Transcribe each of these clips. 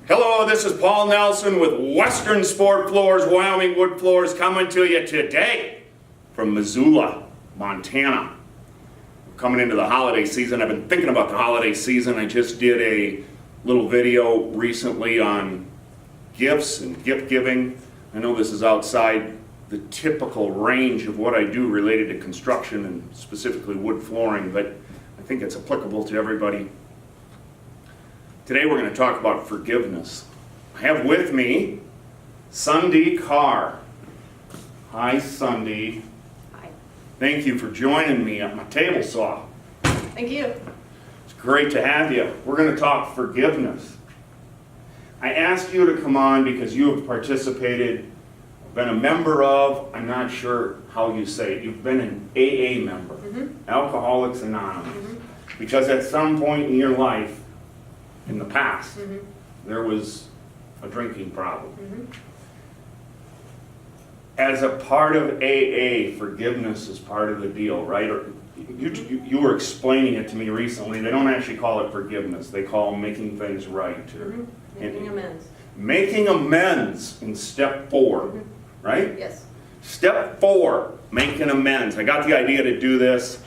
Hello, this is Paul Nelson with Western Sport Floors, Wyoming Wood Floors, coming to you today from Missoula, Montana. Coming into the holiday season. I've been thinking about the holiday season. I just did a little video recently on gifts and gift giving. I know this is outside the typical range of what I do related to construction and specifically wood flooring, but I think it's applicable to everybody. Today we're going to talk about forgiveness. I have with me Sundee Carr. Hi, Sundee. Hi. Thank you for joining me at my table saw. Thank you. It's great to have you. We're going to talk forgiveness. I asked you to come on because you have participated, been a member of, I'm not sure how you say it, you've been an AA member, Alcoholics Anonymous, because at some point in your life, in the past, there was a drinking problem. As a part of AA, forgiveness is part of the deal, right? Or you were explaining it to me recently. They don't actually call it forgiveness. They call making things right. Making amends. Making amends in step 4, right? Yes. Step 4, making amends. I got the idea to do this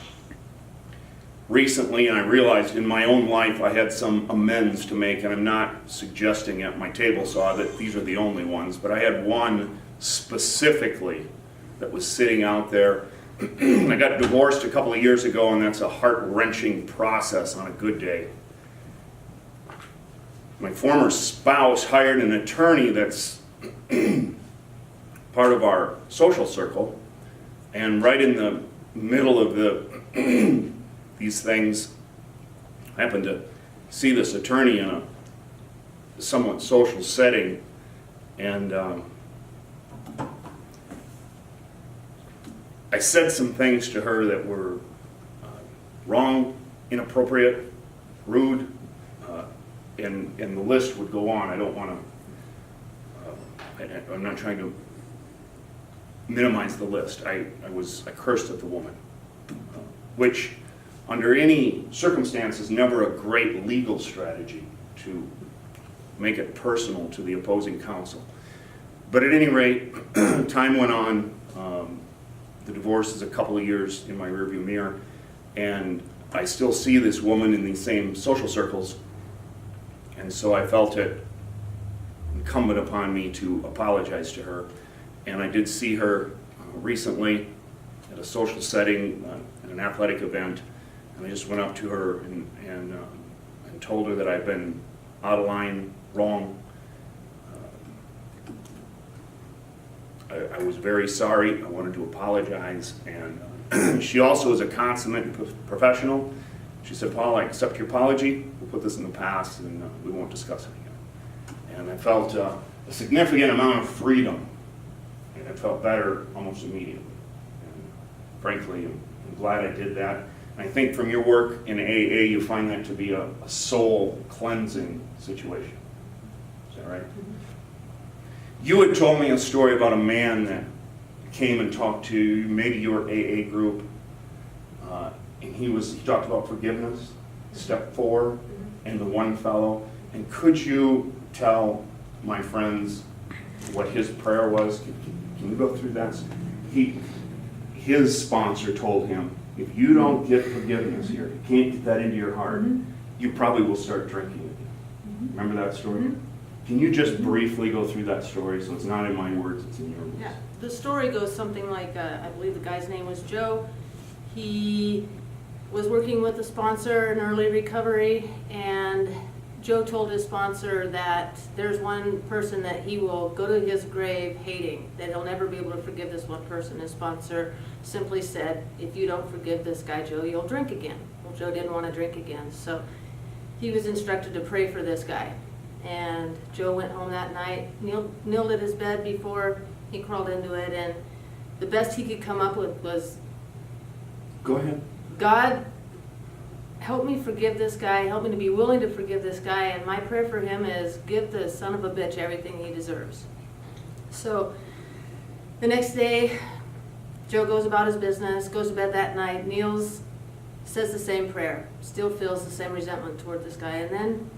recently, and I realized in my own life I had some amends to make, and I'm not suggesting at my table saw that these are the only ones, but I had one specifically that was sitting out there. I got divorced a couple of years ago, and that's a heart-wrenching process on a good day. My former spouse hired an attorney that's part of our social circle, and right in the middle of these things, I happened to see this attorney in a somewhat social setting, and I said some things to her that were wrong, inappropriate, rude, and the list would go on. I don't want to, I'm not trying to minimize the list. I cursed at the woman, which under any circumstance is never a great legal strategy to make it personal to the opposing counsel. But at any rate, time went on. The divorce is a couple of years in my rearview mirror, and I still see this woman in these same social circles, and so I felt it incumbent upon me to apologize to her. And I did see her recently at a social setting, at an athletic event, and I just went up to her and told her that I'd been out of line, wrong. I was very sorry. I wanted to apologize, and she also is a consummate professional. She said, "Paul, I accept your apology. We'll put this in the past, and we won't discuss it again." And I felt a significant amount of freedom, and it felt better almost immediately. And frankly, I'm glad I did that. And I think from your work in AA, you find that to be a soul cleansing situation. Is that right? You had told me a story about a man that came and talked to maybe your AA group, and he talked about forgiveness, step 4, and the one fellow. And could you tell my friends what his prayer was? Can you go through that? His sponsor told him, if you don't get forgiveness here, you can't get that into your heart, you probably will start drinking again. Remember that story? Can you just briefly go through that story, so it's not in my words, it's in your words? Yeah. The story goes something like, I believe the guy's name was Joe. He was working with a sponsor in early recovery, and Joe told his sponsor that there's one person that he will go to his grave hating, that he'll never be able to forgive this one person. His sponsor simply said, if you don't forgive this guy, Joe, you'll drink again. Well, Joe didn't want to drink again, so he was instructed to pray for this guy. And Joe went home that night, kneeled at his bed before he crawled into it, and the best he could come up with was, Go ahead. God, help me forgive this guy, help me to be willing to forgive this guy, and my prayer for him is give the son of a bitch everything he deserves. So the next day, Joe goes about his business, goes to bed that night, kneels, says the same prayer, still feels the same resentment toward this guy, and then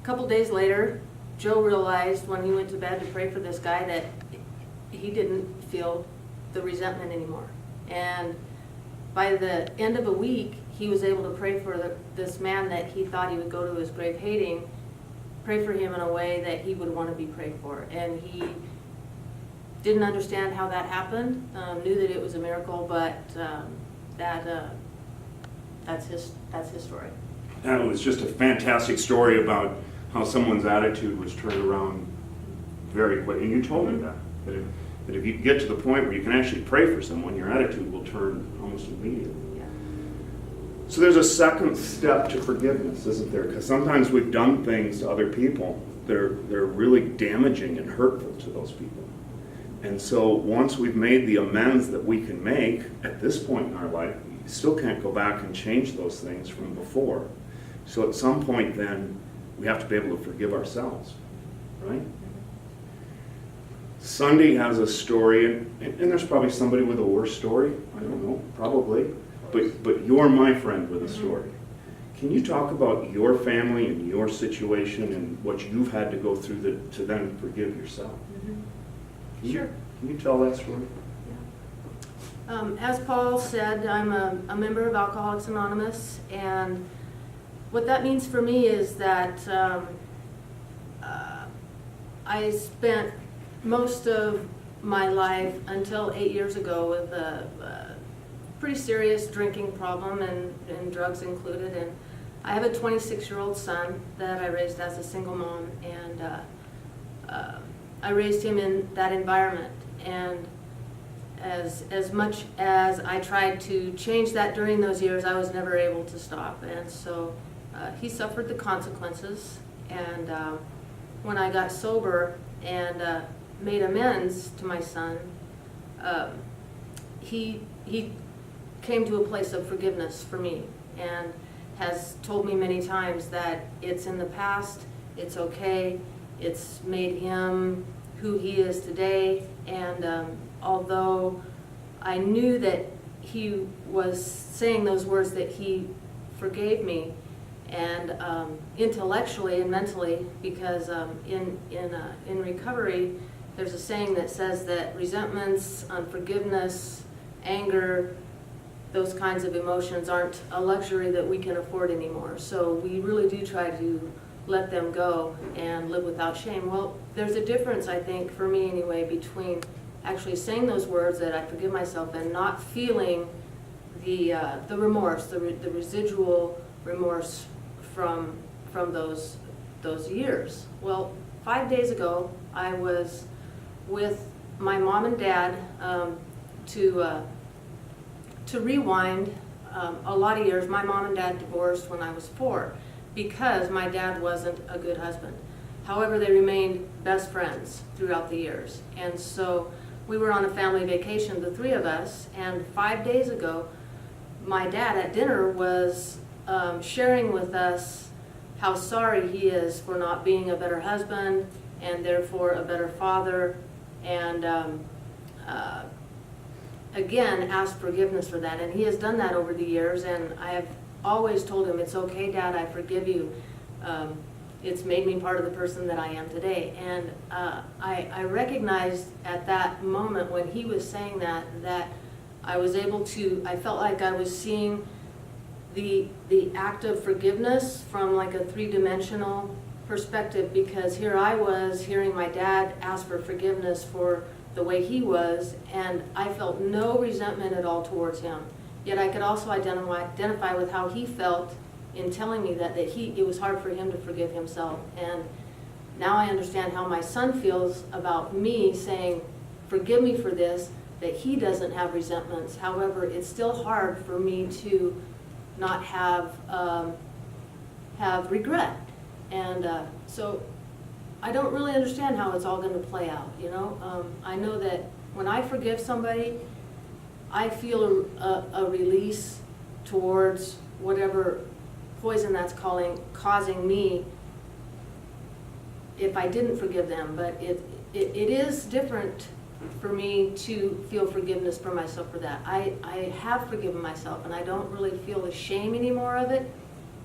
a couple days later, Joe realized when he went to bed to pray for this guy that he didn't feel the resentment anymore. And by the end of a week, he was able to pray for this man that he thought he would go to his grave hating, pray for him in a way that he would want to be prayed for. And he didn't understand how that happened, knew that it was a miracle, but that's his story. That was just a fantastic story about how someone's attitude was turned around very quick. And you told me that if you get to the point where you can actually pray for someone, your attitude will turn almost immediately. Yeah. So there's a second step to forgiveness, isn't there? Because sometimes we've done things to other people that are really damaging and hurtful to those people. And so once we've made the amends that we can make at this point in our life, you still can't go back and change those things from before. So at some point then, we have to be able to forgive ourselves, right? Sundee has a story, and there's probably somebody with a worse story. I don't know, probably. But you're my friend with a story. Can you talk about your family and your situation and what you've had to go through to then forgive yourself? Sure. Can you tell that story? As Paul said, I'm a member of Alcoholics Anonymous, and what that means for me is that I spent most of my life until 8 years ago with a pretty serious drinking problem and drugs included. And I have a 26-year-old son that I raised as a single mom, and I raised him in that environment. And as much as I tried to change that during those years, I was never able to stop. And so he suffered the consequences. And when I got sober and made amends to my son, he came to a place of forgiveness for me and has told me many times that it's in the past, it's okay, it's made him who he is today. And although I knew that he was saying those words that he forgave me, and intellectually and mentally, because in recovery there's a saying that says that resentments, unforgiveness, anger, those kinds of emotions aren't a luxury that we can afford anymore. So we really do try to let them go and live without shame. Well, there's a difference, I think, for me anyway, between actually saying those words that I forgive myself and not feeling the remorse, the residual remorse from those years. Well, 5 days ago, I was with my mom and dad to rewind a lot of years. My mom and dad divorced when I was 4 because my dad wasn't a good husband. However, they remained best friends throughout the years. And so we were on a family vacation, the 3 of us, and 5 days ago, my dad at dinner was sharing with us how sorry he is for not being a better husband and therefore a better father, and again asked forgiveness for that. And he has done that over the years, and I have always told him, it's okay, Dad, I forgive you. It's made me part of the person that I am today. And I recognized at that moment when he was saying that I was able to, I felt like I was seeing the act of forgiveness from like a 3-dimensional perspective, because here I was hearing my dad ask for forgiveness for the way he was, and I felt no resentment at all towards him. Yet I could also identify with how he felt in telling me that it was hard for him to forgive himself. And now I understand how my son feels about me saying, forgive me for this, that he doesn't have resentments. However, it's still hard for me to not have regret. And so I don't really understand how it's all going to play out, you know. I know that when I forgive somebody, I feel a release towards whatever poison that's causing me if I didn't forgive them. But it is different for me to feel forgiveness for myself for that. I have forgiven myself, and I don't really feel the shame anymore of it,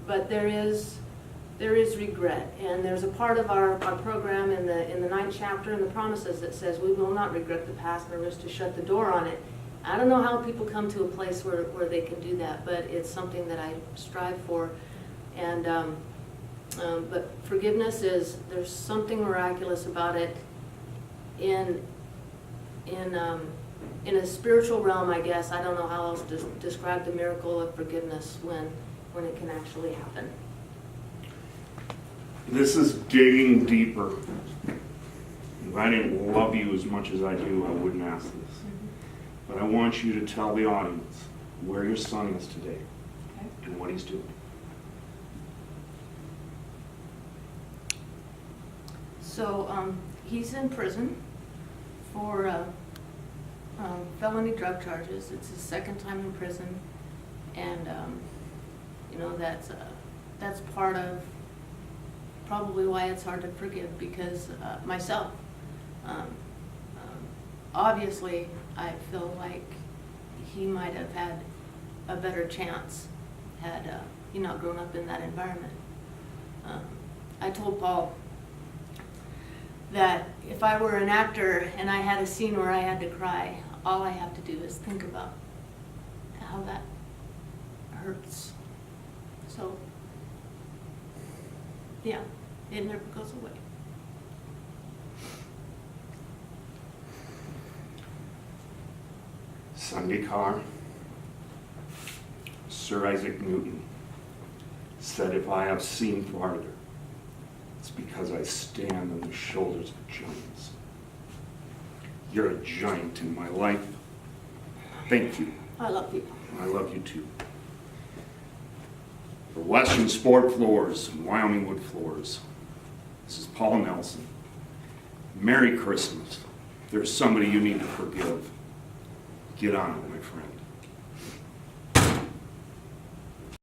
but there is there is regret, and there's a part of our program in the 9th chapter in the promises that says we will not regret the past nor wish to shut the door on it. I don't know how people come to a place where they can do that, but it's something that I strive for. And but forgiveness there's something miraculous about it in a spiritual realm, I guess. I don't know how else to describe the miracle of forgiveness when it can actually happen. This is digging deeper. If I didn't love you as much as I do, I wouldn't ask this. But I want you to tell the audience where your son is today and what he's doing. So he's in prison for felony drug charges. It's his 2nd time in prison, and you know, that's part of probably why it's hard to forgive, because myself, obviously, I feel like he might have had a better chance had he not grown up in that environment. I told Paul that if I were an actor and I had a scene where I had to cry, all I have to do is think about how that hurts. So, yeah, it never goes away. Sundee Carr, Sir Isaac Newton, said, "If I have seen farther, it's because I stand on the shoulders of giants." You're a giant in my life. Thank you. I love you. I love you too. For Western Sport Floors and Wyoming Wood Floors, this is Paul Nelson. Merry Christmas. If there's somebody you need to forgive, get on it, my friend.